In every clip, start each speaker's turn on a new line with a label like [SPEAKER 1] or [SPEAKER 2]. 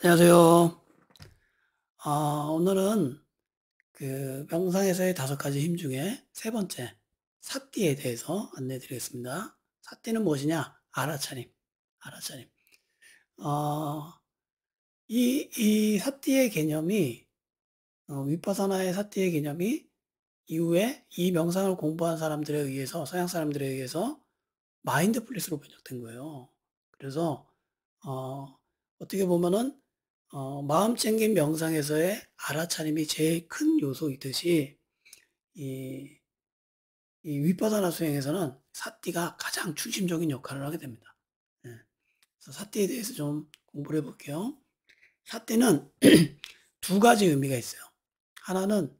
[SPEAKER 1] 안녕하세요. 오늘은 명상에서의 5가지 힘 중에 세 번째, 사띠에 대해서 안내해 드리겠습니다. 사띠는 무엇이냐? 알아차림. 알아차림. 어, 이 사띠의 개념이, 위파사나의 사띠의 개념이 이후에 이 명상을 공부한 사람들에 의해서, 서양 사람들에 의해서 마인드풀리스로 번역된 거예요. 그래서, 어, 어떻게 보면은 마음 챙김 명상에서의 알아차림이 제일 큰 요소이듯이 이, 이 위파사나 수행에서는 사띠가 가장 중심적인 역할을 하게 됩니다. 예. 그래서 사띠에 대해서 좀 공부를 해볼게요. 사띠는 두 가지 의미가 있어요. 하나는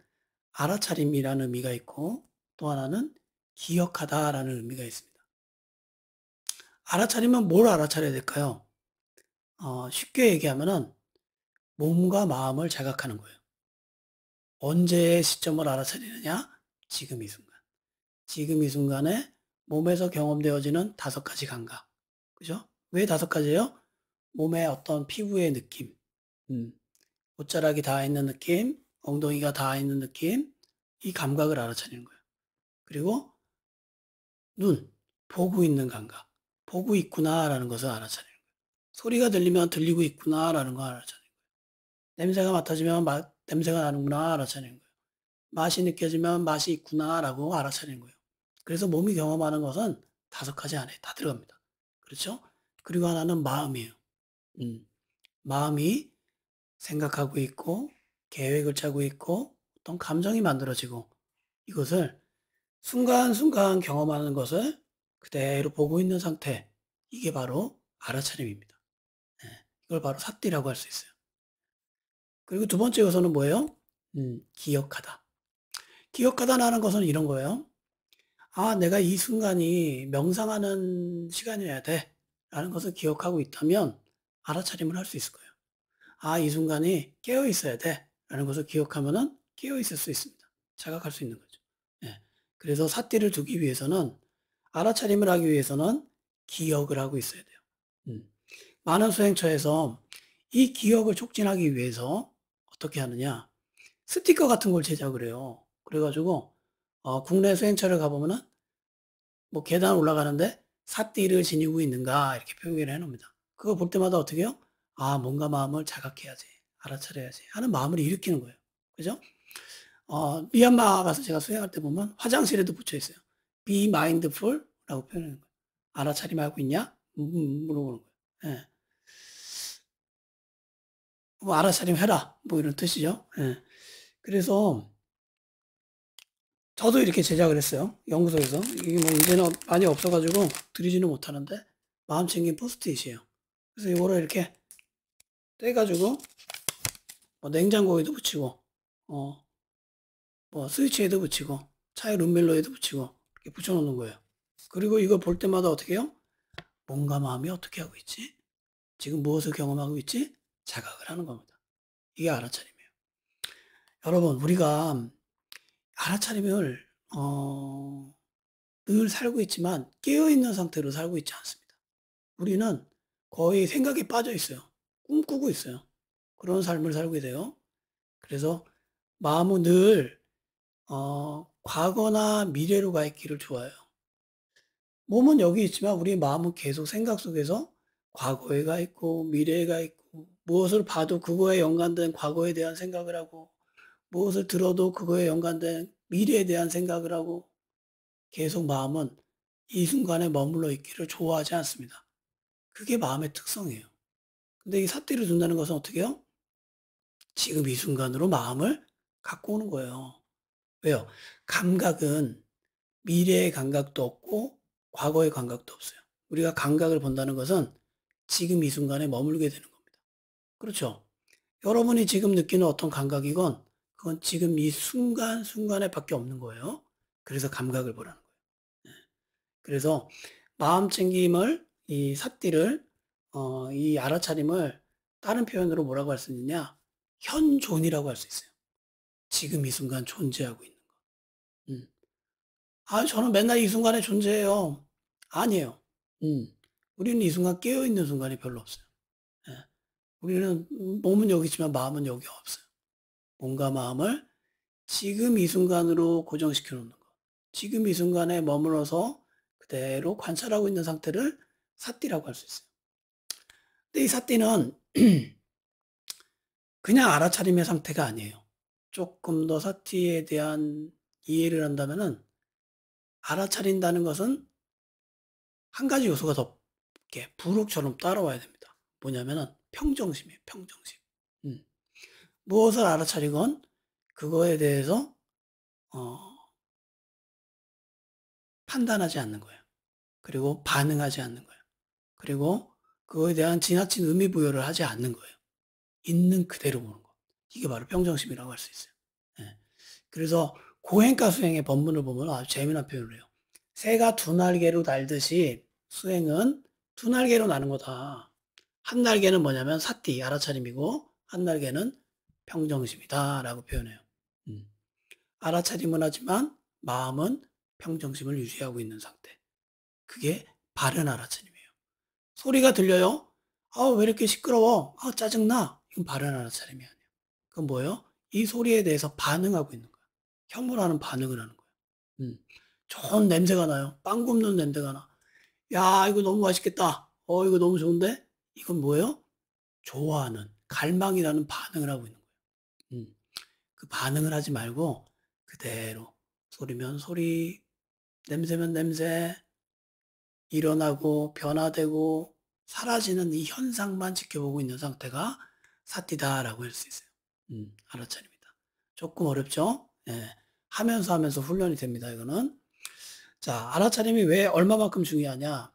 [SPEAKER 1] 알아차림이라는 의미가 있고 또 하나는 기억하다라는 의미가 있습니다. 알아차림은 뭘 알아차려야 될까요? 쉽게 얘기하면은 몸과 마음을 자각하는 거예요. 언제의 시점을 알아차리느냐? 지금 이 순간. 지금 이 순간에 몸에서 경험되어지는 5가지 감각. 그죠? 왜 5가지예요? 몸의 어떤 피부의 느낌, 음, 옷자락이 닿아 있는 느낌, 엉덩이가 닿아 있는 느낌, 이 감각을 알아차리는 거예요. 그리고 눈, 보고 있는 감각, 보고 있구나라는 것을 알아차리는 거예요. 소리가 들리면 들리고 있구나라는 걸 알아차리는 거예요. 냄새가 맡아지면 냄새가 나는구나 알아차리는 거예요. 맛이 느껴지면 맛이 있구나라고 알아차리는 거예요. 그래서 몸이 경험하는 것은 5가지 안에 다 들어갑니다. 그렇죠? 그리고 하나는 마음이에요. 마음이 생각하고 있고 계획을 짜고 있고 어떤 감정이 만들어지고 이것을 순간순간 경험하는 것을 그대로 보고 있는 상태. 이게 바로 알아차림입니다. 예, 이걸 바로 사띠라고 할 수 있어요. 그리고 두 번째 요소는 뭐예요? 기억하다. 기억하다라는 것은 이런 거예요. 내가 이 순간이 명상하는 시간이어야 돼. 라는 것을 기억하고 있다면 알아차림을 할 수 있을 거예요. 이 순간이 깨어 있어야 돼. 라는 것을 기억하면은 깨어 있을 수 있습니다. 자각할 수 있는 거죠. 예. 그래서 사띠를 두기 위해서는 알아차림을 하기 위해서는 기억을 하고 있어야 돼요. 많은 수행처에서 이 기억을 촉진하기 위해서 어떻게 하느냐? 스티커 같은 걸 제작을 해요. 그래가지고 국내 수행처를 가보면은 뭐 계단 올라가는데 사띠를 지니고 있는가 이렇게 표기를 해놓습니다. 그거 볼 때마다 어떻게 해요? 뭔가 마음을 자각해야지, 알아차려야지 하는 마음을 일으키는 거예요. 그죠? 미얀마 가서 제가 수행할 때 보면 화장실에도 붙여 있어요. Be mindful 라고 표현하는 거예요. 알아차림하고 있냐? 물어보는 거예요. 예. 뭐 알아차림 해라. 뭐 이런 뜻이죠. 예. 그래서 저도 이렇게 제작을 했어요. 연구소에서. 이게 뭐 이제는 많이 없어가지고 드리지는 못하는데 마음 챙긴 포스트잇이에요. 그래서 이거를 이렇게 떼가지고 뭐 냉장고에도 붙이고 뭐 스위치에도 붙이고 차의 룸멜러에도 붙이고 이렇게 붙여놓는 거예요. 그리고 이거 볼 때마다 어떻게 해요? 몸과 마음이 어떻게 하고 있지? 지금 무엇을 경험하고 있지? 자각을 하는 겁니다. 이게 알아차림이에요. 여러분 우리가 알아차림을 늘 살고 있지만 깨어있는 상태로 살고 있지 않습니다. 우리는 거의 생각에 빠져 있어요. 꿈꾸고 있어요. 그런 삶을 살게 돼요. 그래서 마음은 늘 과거나 미래로 가 있기를 좋아해요. 몸은 여기 있지만 우리 마음은 계속 생각 속에서 과거에 가 있고 미래에 가 있고 무엇을 봐도 그거에 연관된 과거에 대한 생각을 하고 무엇을 들어도 그거에 연관된 미래에 대한 생각을 하고 계속 마음은 이 순간에 머물러 있기를 좋아하지 않습니다. 그게 마음의 특성이에요. 근데 이 삿대를 둔다는 것은 어떻게 해요? 지금 이 순간으로 마음을 갖고 오는 거예요. 왜요? 감각은 미래의 감각도 없고 과거의 감각도 없어요. 우리가 감각을 본다는 것은 지금 이 순간에 머물게 되는 겁니다. 그렇죠? 여러분이 지금 느끼는 어떤 감각이건 그건 지금 이 순간순간에 밖에 없는 거예요. 그래서 감각을 보라는 거예요. 그래서 마음 챙김을, 이 삿띠를, 이 알아차림을 다른 표현으로 뭐라고 할 수 있느냐? 현존이라고 할 수 있어요. 지금 이 순간 존재하고 있는 거. 음. 저는 맨날 이 순간에 존재해요. 아니에요. 우리는 이 순간 깨어있는 순간이 별로 없어요. 예. 우리는 몸은 여기 있지만 마음은 여기 없어요. 몸과 마음을 지금 이 순간으로 고정시켜 놓는 것. 지금 이 순간에 머물러서 그대로 관찰하고 있는 상태를 사띠라고 할 수 있어요. 근데 이 사띠는 그냥 알아차림의 상태가 아니에요. 조금 더 사띠에 대한 이해를 한다면은 알아차린다는 것은 한 가지 요소가 더 이렇게 부록처럼 따라와야 됩니다. 뭐냐면은 평정심이에요. 평정심. 음. 무엇을 알아차리건 그거에 대해서 어, 판단하지 않는 거예요. 그리고 반응하지 않는 거예요. 그리고 그거에 대한 지나친 의미 부여를 하지 않는 거예요. 있는 그대로 보는 거. 이게 바로 평정심이라고 할 수 있어요. 예. 그래서 고행과 수행의 법문을 보면 아주 재미난 표현을 해요. 새가 두 날개로 날듯이 수행은 두 날개로 나는 거다. 한 날개는 뭐냐면 사띠, 알아차림이고 한 날개는 평정심이다라고 표현해요. 음. 알아차림은 하지만 마음은 평정심을 유지하고 있는 상태. 그게 바른 알아차림이에요. 소리가 들려요? 아, 왜 이렇게 시끄러워? 아, 짜증나? 이건 바른 알아차림이 아니에요. 그건 뭐예요? 이 소리에 대해서 반응하고 있는 거예요. 혐오라는 반응을 하는 거예요. 좋은 냄새가 나요. 빵 굽는 냄새가 나. 야, 이거 너무 맛있겠다. 이거 너무 좋은데? 이건 뭐예요? 좋아하는, 갈망이 나는 반응을 하고 있는 거예요. 그 반응을 하지 말고 그대로 소리면 소리, 냄새면 냄새, 일어나고 변화되고 사라지는 이 현상만 지켜보고 있는 상태가 사띠다라고 할 수 있어요. 알아차립니다. 조금 어렵죠? 예. 하면서 훈련이 됩니다. 이거는. 자, 알아차림이 왜 얼마만큼 중요하냐?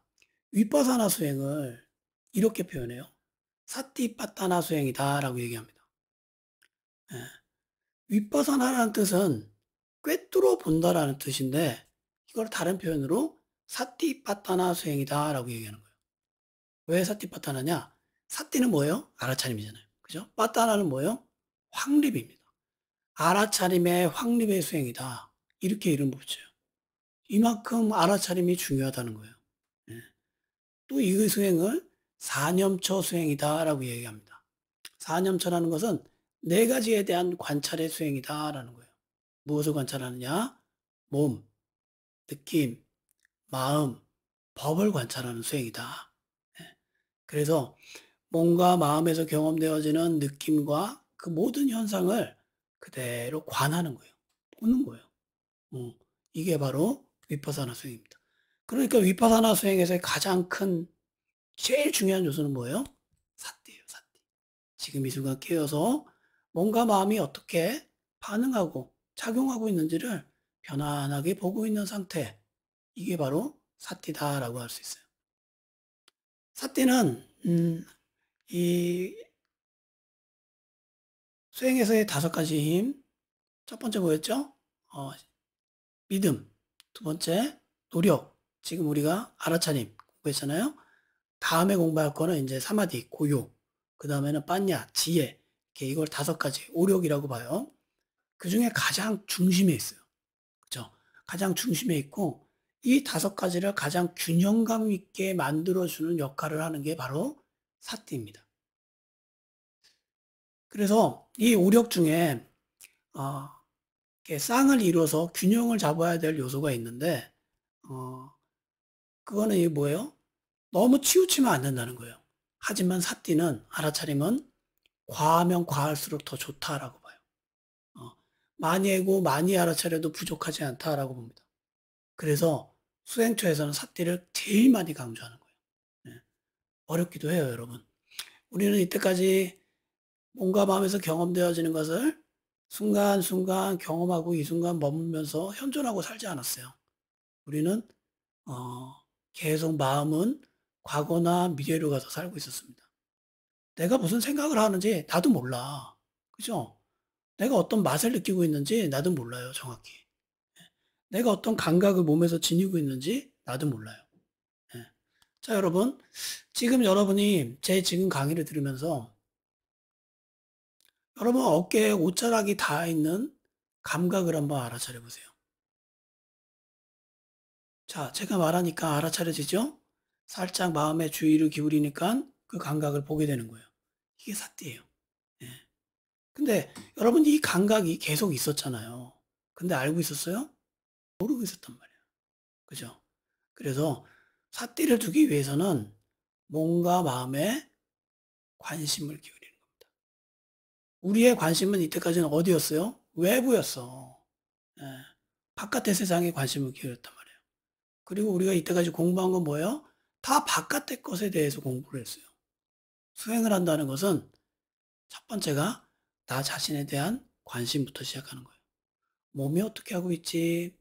[SPEAKER 1] 윗바사나 수행을 이렇게 표현해요. 사띠빠따나 수행이다라고 얘기합니다. 예. 윗바사나라는 뜻은 꿰뚫어 본다라는 뜻인데 이걸 다른 표현으로 사띠빠따나 수행이다라고 얘기하는 거예요. 왜 사띠빠따나냐? 사띠는 뭐예요? 알아차림이잖아요. 그죠? 빠따나는 뭐예요? 확립입니다. 알아차림의 확립의 수행이다. 이렇게 이름 붙여요. 이만큼 알아차림이 중요하다는 거예요. 예. 또 이 수행을 사념처 수행이다라고 얘기합니다. 사념처라는 것은 네 가지에 대한 관찰의 수행이다라는 거예요. 무엇을 관찰하느냐? 몸, 느낌, 마음, 법을 관찰하는 수행이다. 예. 그래서 몸과 마음에서 경험되어지는 느낌과 그 모든 현상을 그대로 관하는 거예요. 보는 거예요. 이게 바로 위파사나 수행입니다. 그러니까 위파사나 수행에서의 가장 큰 제일 중요한 요소는 뭐예요? 사띠예요, 사띠. 지금 이 순간 깨어서 몸과 마음이 어떻게 반응하고 작용하고 있는지를 편안하게 보고 있는 상태. 이게 바로 사띠다라고 할 수 있어요. 사띠는 이 수행에서의 다섯 가지 힘. 첫 번째 뭐였죠? 믿음. 두 번째 노력. 지금 우리가 알아차림 공부했잖아요. 다음에 공부할 거는 이제 사마디, 고요. 그 다음에는 빠냐, 지혜. 이렇게 이걸 다섯 가지 오력이라고 봐요. 그 중에 가장 중심에 있어요. 그죠? 가장 중심에 있고 이 다섯 가지를 가장 균형감 있게 만들어주는 역할을 하는 게 바로 사띠입니다. 그래서 이 오력 중에 어, 이렇게 쌍을 이루어서 균형을 잡아야 될 요소가 있는데 그거는 이게 뭐예요? 너무 치우치면 안 된다는 거예요. 하지만 사띠는 알아차림은 과하면 과할수록 더 좋다라고 봐요. 어, 많이 하고 많이 알아차려도 부족하지 않다라고 봅니다. 그래서 수행처에서는 사띠를 제일 많이 강조하는 거예요. 네. 어렵기도 해요, 여러분. 우리는 이때까지 몸과 마음에서 경험되어지는 것을 순간순간 경험하고 이 순간 머물면서 현존하고 살지 않았어요. 우리는 어, 계속 마음은 과거나 미래로 가서 살고 있었습니다. 내가 무슨 생각을 하는지 나도 몰라. 그죠? 내가 어떤 맛을 느끼고 있는지 나도 몰라요, 정확히. 내가 어떤 감각을 몸에서 지니고 있는지 나도 몰라요. 예. 자, 여러분. 지금 여러분이 제 지금 강의를 들으면서 여러분 어깨에 옷자락이 닿아 있는 감각을 한번 알아차려 보세요. 자, 제가 말하니까 알아차려지죠? 살짝 마음의 주의를 기울이니까 그 감각을 보게 되는 거예요. 이게 사띠예요. 예. 근데 여러분 이 감각이 계속 있었잖아요. 근데 알고 있었어요? 모르고 있었단 말이에요. 그죠? 그래서 사띠를 두기 위해서는 몸과 마음에 관심을 기울이는 겁니다. 우리의 관심은 이때까지는 어디였어요? 외부였어. 예. 바깥의 세상에 관심을 기울였단 말이에요. 그리고 우리가 이때까지 공부한 건 뭐예요? 다 바깥의 것에 대해서 공부를 했어요. 수행을 한다는 것은 첫 번째가 나 자신에 대한 관심부터 시작하는 거예요. 몸이 어떻게 하고 있지?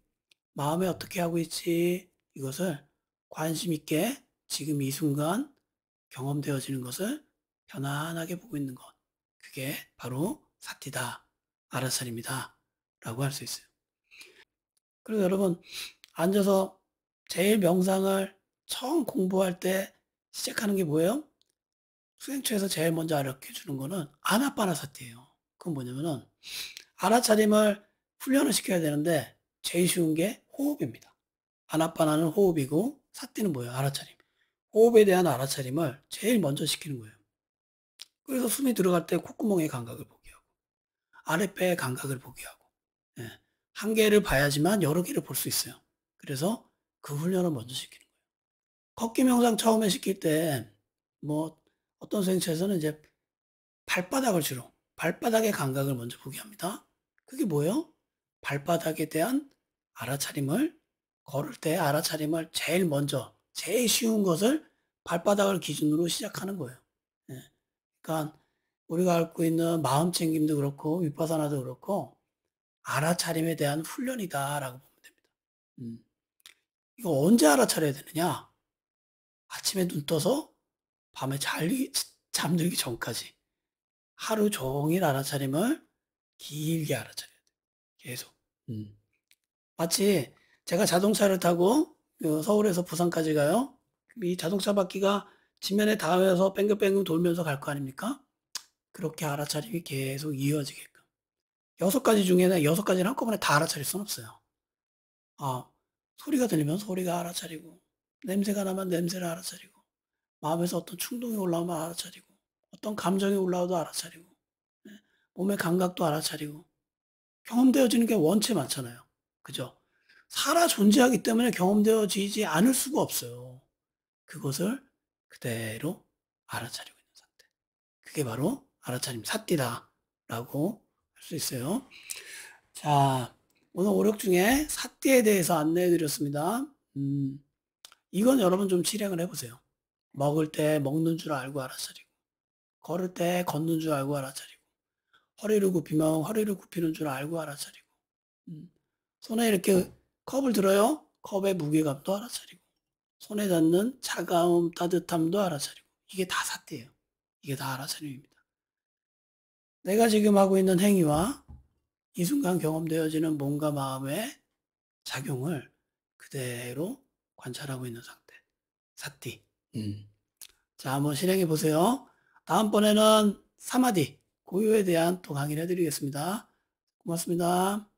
[SPEAKER 1] 마음이 어떻게 하고 있지? 이것을 관심 있게 지금 이 순간 경험되어지는 것을 편안하게 보고 있는 것. 그게 바로 사티다, 알아차림이다 라고 할 수 있어요. 그리고 여러분 앉아서 제일 명상을 처음 공부할 때 시작하는 게 뭐예요? 수행처에서 제일 먼저 알려주는 주 거는 아나빠나사티예요. 그건 뭐냐면은 알아차림을 훈련을 시켜야 되는데 제일 쉬운 게 호흡입니다. 아나빠나는 호흡이고 사티는 뭐예요? 알아차림. 호흡에 대한 알아차림을 제일 먼저 시키는 거예요. 그래서 숨이 들어갈 때 콧구멍의 감각을 보게 하고 아랫배의 감각을 보게 하고 예. 한 개를 봐야지만 여러 개를 볼 수 있어요. 그래서 그 훈련을 먼저 시키는 거예요. 걷기 명상 처음에 시킬 때 뭐 어떤 수행처에서는 이제 발바닥을 주로 발바닥의 감각을 먼저 보게 합니다. 그게 뭐예요? 발바닥에 대한 알아차림을 걸을 때 알아차림을 제일 먼저 제일 쉬운 것을 발바닥을 기준으로 시작하는 거예요. 예. 그러니까 우리가 앓고 있는 마음 챙김도 그렇고 위파사나도 그렇고 알아차림에 대한 훈련이다라고 보면 됩니다. 이거 언제 알아차려야 되느냐? 아침에 눈 떠서 밤에 잠들기 전까지 하루 종일 알아차림을 길게 알아차려야 돼요. 계속. 마치 제가 자동차를 타고 서울에서 부산까지 가요. 이 자동차 바퀴가 지면에 닿으면서 뺑글뺑글 돌면서 갈 거 아닙니까? 그렇게 알아차림이 계속 이어지게끔. 6가지 중에는 6가지를 한꺼번에 다 알아차릴 수는 없어요. 아, 소리가 들리면 소리가 알아차리고, 냄새가 나면 냄새를 알아차리고, 마음에서 어떤 충동이 올라오면 알아차리고, 어떤 감정이 올라와도 알아차리고, 예, 몸의 감각도 알아차리고, 경험되어지는 게 원체 많잖아요. 그죠? 살아 존재하기 때문에 경험되어지지 않을 수가 없어요. 그것을 그대로 알아차리고 있는 상태. 그게 바로 알아차림 사띠다라고 할 수 있어요. 자, 오늘 오력 중에 사띠에 대해서 안내해 드렸습니다. 이건 여러분 좀 실행을 해보세요. 먹을 때 먹는 줄 알고 알아차리고, 걸을 때 걷는 줄 알고 알아차리고, 허리를 굽히면 허리를 굽히는 줄 알고 알아차리고, 손에 이렇게 컵을 들어요. 컵의 무게감도 알아차리고, 손에 닿는 차가움, 따뜻함도 알아차리고, 이게 다 사띠예요. 이게 다 알아차림입니다. 내가 지금 하고 있는 행위와 이 순간 경험되어지는 몸과 마음의 작용을 그대로 관찰하고 있는 상태. 사띠. 자, 한번 실행해 보세요. 다음번에는 사마디, 고요에 대한 또 강의를 해드리겠습니다. 고맙습니다.